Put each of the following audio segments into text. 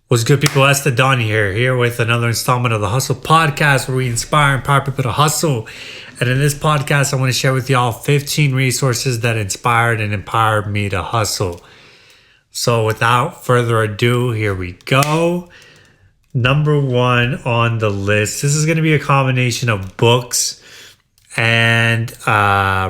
What's good, people? That's the Donnie here with another installment of the Hustle Podcast, where we inspire and empower people to hustle. And in this podcast, I want to share with y'all 15 resources that inspired and empowered me to hustle. So without further ado, here we go. Number one on the list. This is going to be a combination of books and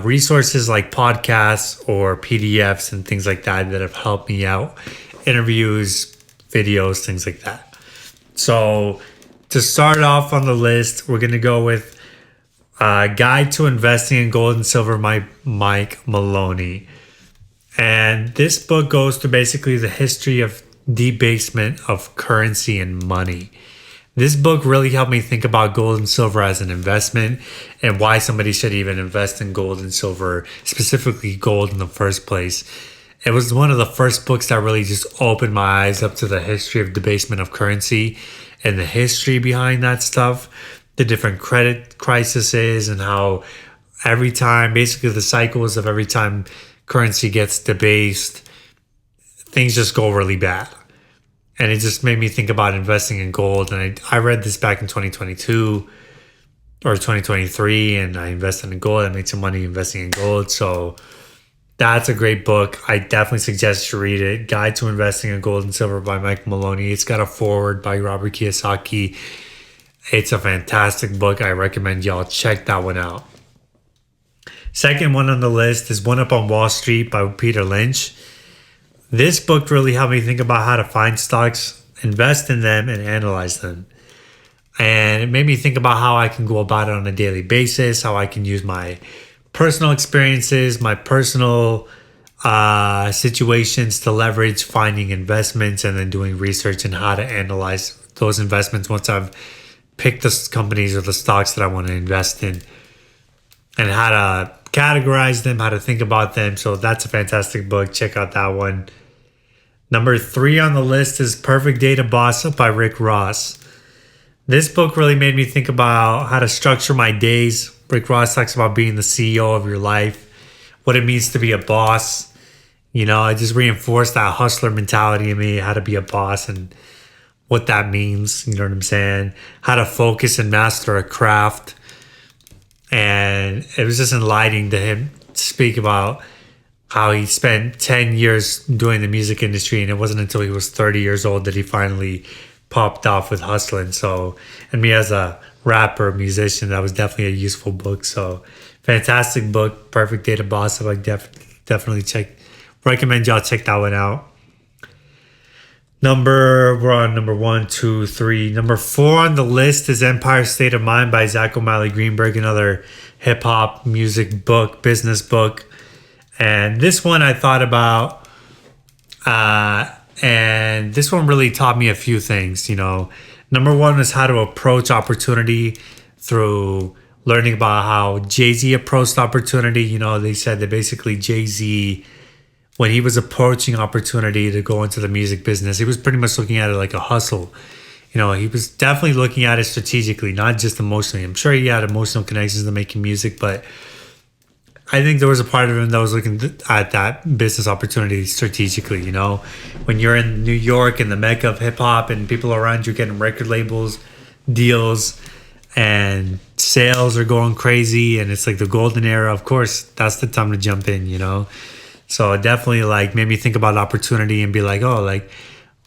resources like podcasts or PDFs and things like that have helped me out. Interviews, videos, things like that. So to start off on the list, we're going to go with Guide to Investing in Gold and Silver by Mike Maloney. And this book goes through basically the history of debasement of currency and money. This book really helped me think about gold and silver as an investment and why somebody should even invest in gold and silver, specifically gold in the first place. It was one of the first books that really just opened my eyes up to the history of debasement of currency and the history behind that stuff, the different credit crises, and how every time, basically the cycles of every time currency gets debased, things just go really bad. And it just made me think about investing in gold. And I read this back in 2022 or 2023, and I invested in gold. I made some money investing in gold. So that's a great book. I definitely suggest you read it. Guide to Investing in Gold and Silver by Mike Maloney. It's got a foreword by Robert Kiyosaki. It's a fantastic book. I recommend y'all check that one out. Second one on the list is One Up on Wall Street by Peter Lynch. This book really helped me think about how to find stocks, invest in them, and analyze them. And it made me think about how I can go about it on a daily basis, how I can use my personal experiences, my personal situations to leverage finding investments and then doing research and how to analyze those investments once I've picked the companies or the stocks that I want to invest in, and how to categorize them, how to think about them. So that's a fantastic book. Check out that one. Number 3 on the list is Perfect Day to Boss Up by Rick Ross. This book really made me think about how to structure my days. Rick Ross talks about being the CEO of your life, what it means to be a boss. You know, I just reinforced that hustler mentality in me, how to be a boss and what that means. You know what I'm saying? How to focus and master a craft. And it was just enlightening to him to speak about how he spent 10 years doing the music industry, and it wasn't until he was 30 years old that he finally popped off with hustling. So, and me as a rapper, musician, that was definitely a useful book. So, fantastic book, Perfect Day to Boss Up. I definitely recommend y'all check that one out. We're on number 1, 2, 3. Number 4 on the list is Empire State of Mind by Zach O'Malley Greenberg, another hip hop music book, business book. And this one I thought about, and this one really taught me a few things. You know, number 1 is how to approach opportunity through learning about how Jay-Z approached opportunity. You know, they said that basically Jay-Z, when he was approaching opportunity to go into the music business, he was pretty much looking at it like a hustle. You know, he was definitely looking at it strategically, not just emotionally. I'm sure he had emotional connections to making music, but I think there was a part of him that was looking at that business opportunity strategically. You know, when you're in New York and the mecca of hip hop and people around you getting record labels, deals, and sales are going crazy, and it's like the golden era, of course, that's the time to jump in, you know? So it definitely like made me think about opportunity and be like, oh, like,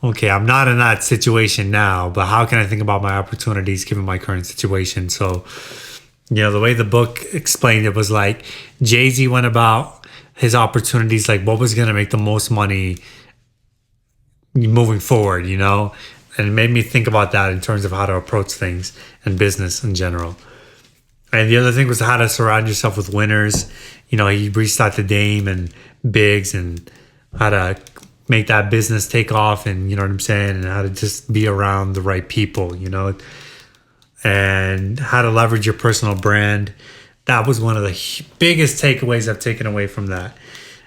okay, I'm not in that situation now, but how can I think about my opportunities given my current situation? So, you know, the way the book explained it was like Jay-Z went about his opportunities, like what was going to make the most money moving forward, you know? And it made me think about that in terms of how to approach things and business in general. And the other thing was how to surround yourself with winners. You know, he reached out to Dame and Biggs and how to make that business take off, and you know what I'm saying, and how to just be around the right people, you know, and how to leverage your personal brand. That was one of the biggest takeaways I've taken away from that.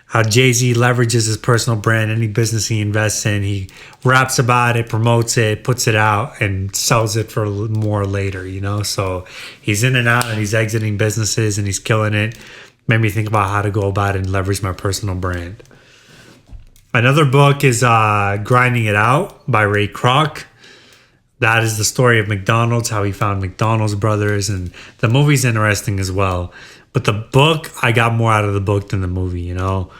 How Jay-Z leverages his personal brand. Any business he invests in, he raps about it, promotes it, puts it out, and sells it for more later, you know? So he's in and out, and he's exiting businesses, and he's killing it. Made me think about how to go about it and leverage my personal brand. Another book is Grinding It Out by Ray Kroc. That is the story of McDonald's, how he found McDonald's Brothers, and the movie's interesting as well. But the book, I got more out of the book than the movie, you know?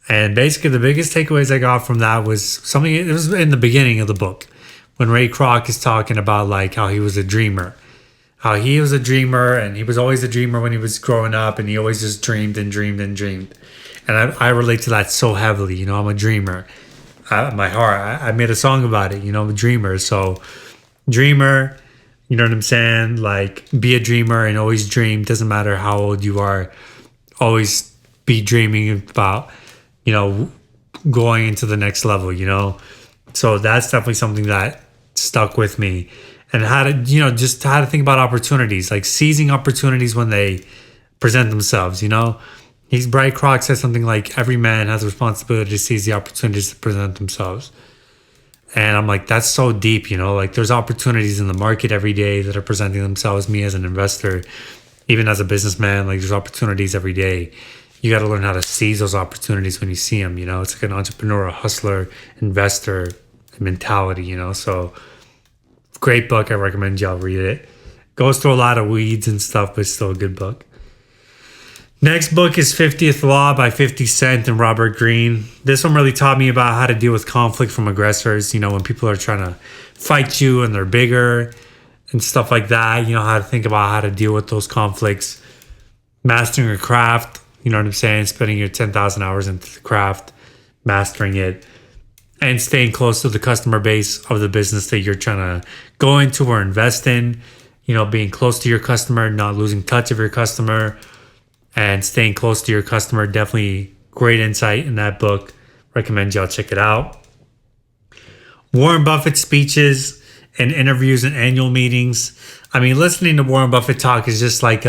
And basically the biggest takeaways I got from that was something, it was in the beginning of the book, when Ray Kroc is talking about like how he was a dreamer. How he was a dreamer, and he was always a dreamer when he was growing up, and he always just dreamed and dreamed and dreamed. And I relate to that so heavily, you know, I'm a dreamer. My heart, I made a song about it, you know, I'm a dreamer. So dreamer, you know what I'm saying? Like, be a dreamer and always dream. Doesn't matter how old you are. Always be dreaming about, you know, going into the next level, you know? So that's definitely something that stuck with me. And how to, you know, just how to think about opportunities, like seizing opportunities when they present themselves, you know? Ray Kroc says something like, every man has a responsibility to seize the opportunities to present themselves. And I'm like, that's so deep, you know, like there's opportunities in the market every day that are presenting themselves. Me as an investor, even as a businessman, like there's opportunities every day. You got to learn how to seize those opportunities when you see them, you know, it's like an entrepreneur, a hustler, investor mentality, you know, so great book. I recommend y'all read it. Goes through a lot of weeds and stuff, but it's still a good book. Next book is 50th Law by 50 Cent and Robert Greene. This one really taught me about how to deal with conflict from aggressors. You know, when people are trying to fight you and they're bigger and stuff like that, you know, how to think about how to deal with those conflicts. Mastering your craft, you know what I'm saying? Spending your 10,000 hours into the craft, mastering it, and staying close to the customer base of the business that you're trying to go into or invest in. You know, being close to your customer, not losing touch of your customer, and staying close to your customer. Definitely great insight in that book. Recommend y'all check it out. Warren Buffett speeches and interviews and annual meetings. I mean, listening to Warren Buffett talk is just like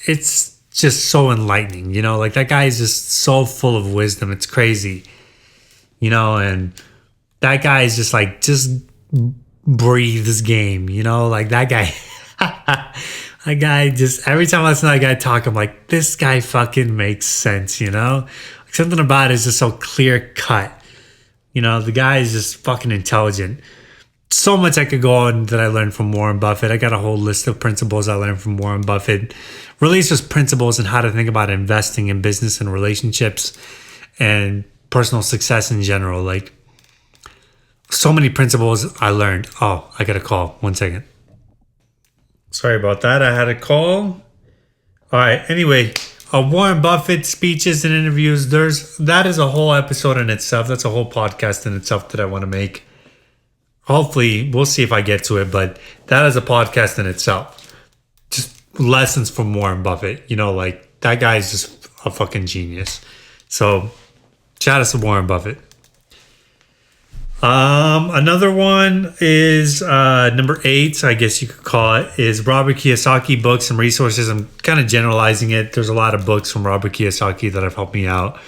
it's just so enlightening, you know, like that guy is just so full of wisdom. It's crazy, you know, and that guy is just like, just breathes game, you know, like that guy. That guy just, every time I listen to that guy talk, I'm like, this guy fucking makes sense, you know? Like something about it is just so clear cut. You know, the guy is just fucking intelligent. So much I could go on that I learned from Warren Buffett. I got a whole list of principles I learned from Warren Buffett. Really, it's just principles and how to think about investing in business and relationships and personal success in general. Like, so many principles I learned. Oh, I got a call. 1 second. Sorry about that. I had a call. All right. Anyway, Warren Buffett speeches and interviews. That is a whole episode in itself. That's a whole podcast in itself that I want to make. Hopefully, we'll see if I get to it, but that is a podcast in itself. Just lessons from Warren Buffett. You know, like that guy is just a fucking genius. So, shout out to Warren Buffett. Another one is number 8, I guess you could call it, is Robert Kiyosaki books and resources. I'm kind of generalizing it. There's a lot of books from Robert Kiyosaki that have helped me out.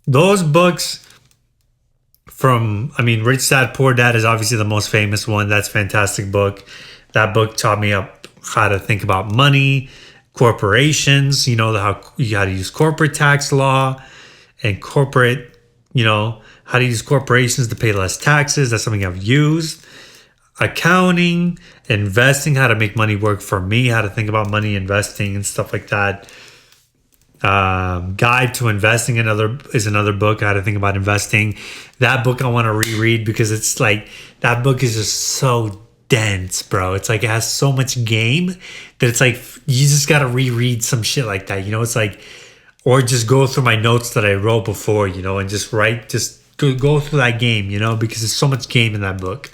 Those books Rich Dad Poor Dad is obviously the most famous one. That's a fantastic book. That book taught me how to think about money, corporations, you know, how you got to use corporate tax law and corporate, you know, how to use corporations to pay less taxes. That's something I've used. Accounting, investing, how to make money work for me, how to think about money, investing, and stuff like that. Guide to Investing is another book, how to think about investing. That book I want to reread because it's like, that book is just so dense, bro. It's like, it has so much game that it's like, you just got to reread some shit like that. You know, it's like, or just go through my notes that I wrote before, you know, and just go through that game, you know, because there's so much game in that book.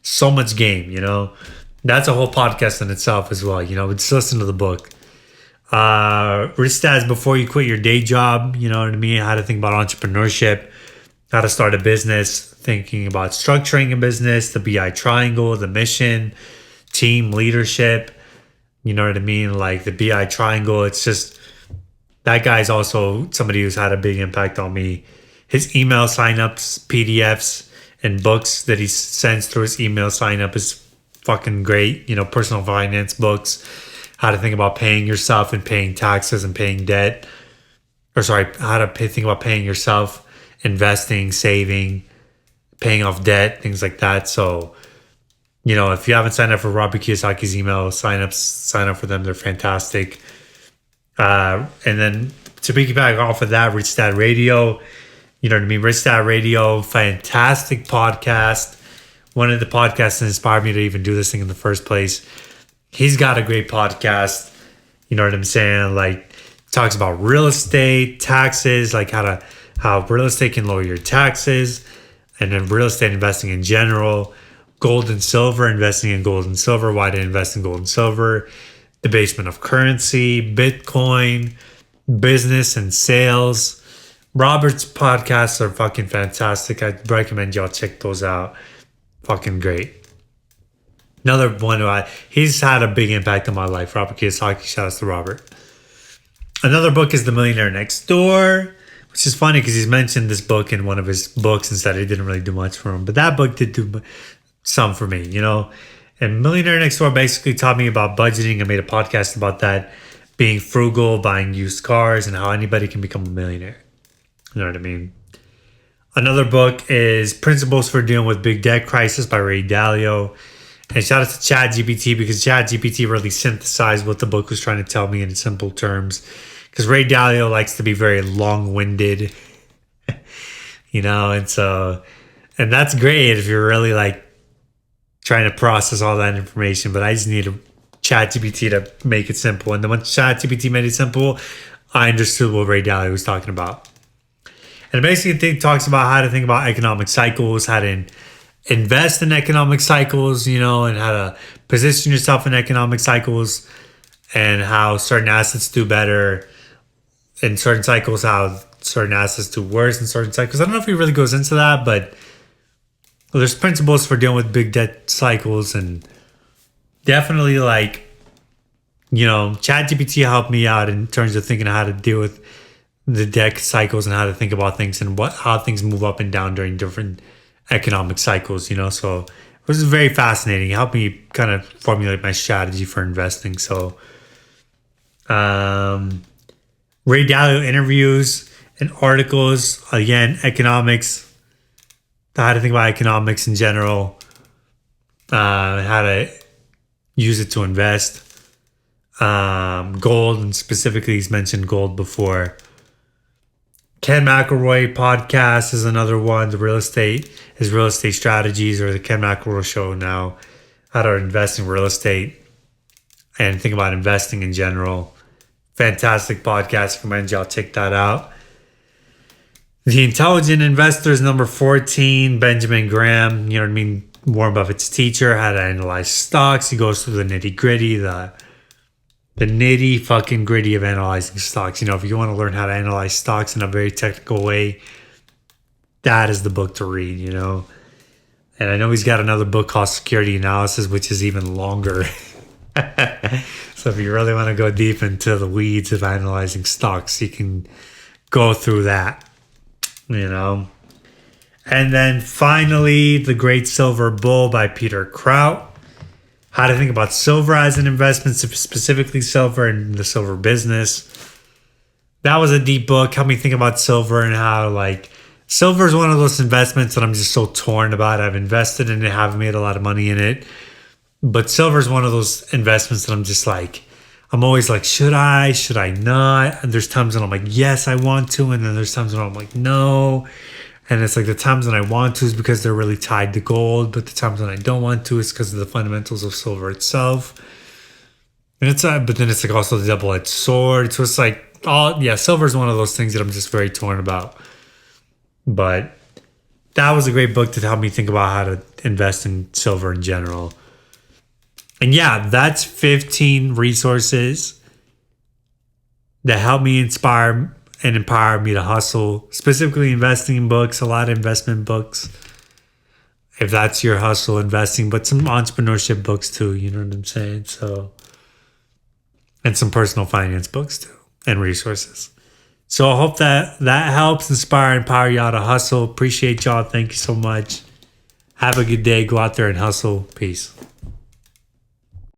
So much game, you know. That's a whole podcast in itself as well, you know. Just listen to the book. Rich Dads Before You Quit Your Day Job, you know what I mean? How to think about entrepreneurship, how to start a business, thinking about structuring a business, the BI triangle, the mission, team leadership, you know what I mean? Like the BI triangle, it's just, that guy's also somebody who's had a big impact on me. His email signups, PDFs, and books that he sends through his email signup is fucking great. You know, personal finance books, how to think about paying yourself and paying taxes and paying debt. How to think about paying yourself investing, saving, paying off debt, things like that. So, if you haven't signed up for Robert Kiyosaki's email, sign up for them. They're fantastic. And then to piggyback off of that, Rich Dad Radio, you know what I mean? Rich Dad Radio, fantastic podcast. One of the podcasts that inspired me to even do this thing in the first place. He's got a great podcast. You know what I'm saying? Like, talks about real estate, taxes, like how real estate can lower your taxes, and then real estate investing in general, gold and silver, investing in gold and silver, why to invest in gold and silver, the basement of currency, Bitcoin, business and sales. Robert's podcasts are fucking fantastic. I recommend y'all check those out. Fucking great. Another one he's had a big impact on my life. Robert Kiyosaki. Shout out to Robert. Another book is The Millionaire Next Door, which is funny because he's mentioned this book in one of his books and said it didn't really do much for him. But that book did do some for me, And Millionaire Next Door basically taught me about budgeting. I made a podcast about that, being frugal, buying used cars, and how anybody can become a millionaire. You know what I mean? Another book is Principles for Dealing with Big Debt Crisis by Ray Dalio. And shout out to ChatGPT because ChatGPT really synthesized what the book was trying to tell me in simple terms. Because Ray Dalio likes to be very long-winded, and that's great if you're really like trying to process all that information. But I just need a ChatGPT to make it simple. And then when ChatGPT made it simple, I understood what Ray Dalio was talking about. And basically, it talks about how to think about economic cycles, how to invest in economic cycles, and how to position yourself in economic cycles, and how certain assets do better in certain cycles, how certain assets do worse in certain cycles. I don't know if he really goes into that, but there's principles for dealing with big debt cycles, and definitely ChatGPT helped me out in terms of thinking how to deal with the debt cycles and how to think about things and how things move up and down during different economic cycles, So it was very fascinating. It helped me kind of formulate my strategy for investing. So, Ray Dalio interviews and articles, again, economics, how to think about economics in general, how to use it to invest, gold, and specifically he's mentioned gold before. Ken McElroy podcast is another one. His real estate strategies, or the Ken McElroy show now, how to invest in real estate and think about investing in general. Fantastic podcast. Recommend y'all check that out. The Intelligent Investors, number 14, Benjamin Graham, Warren Buffett's teacher, how to analyze stocks. He goes through the nitty gritty, the nitty fucking gritty of analyzing stocks. If you want to learn how to analyze stocks in a very technical way, that is the book to read, And I know he's got another book called Security Analysis, which is even longer. So if you really want to go deep into the weeds of analyzing stocks, you can go through that, And then finally, The Great Silver Bull by Peter Kraut. How to think about silver as an investment, specifically silver and the silver business. That was a deep book. Helped me think about silver and how silver is one of those investments that I'm just so torn about. I've invested in it, haven't made a lot of money in it. But silver is one of those investments that I'm just I'm always should I not? And there's times when I'm yes, I want to. And then there's times when I'm no. And it's the times when I want to is because they're really tied to gold, but the times when I don't want to is because of the fundamentals of silver itself. And but then it's also the double-edged sword. So it's silver is one of those things that I'm just very torn about. But that was a great book to help me think about how to invest in silver in general. And that's 15 resources that help me inspire and empower me to hustle, specifically investing in books, a lot of investment books. If that's your hustle, investing, but some entrepreneurship books too, you know what I'm saying? So, and some personal finance books too, and resources. So I hope that helps inspire and empower y'all to hustle. Appreciate y'all. Thank you so much. Have a good day. Go out there and hustle. Peace.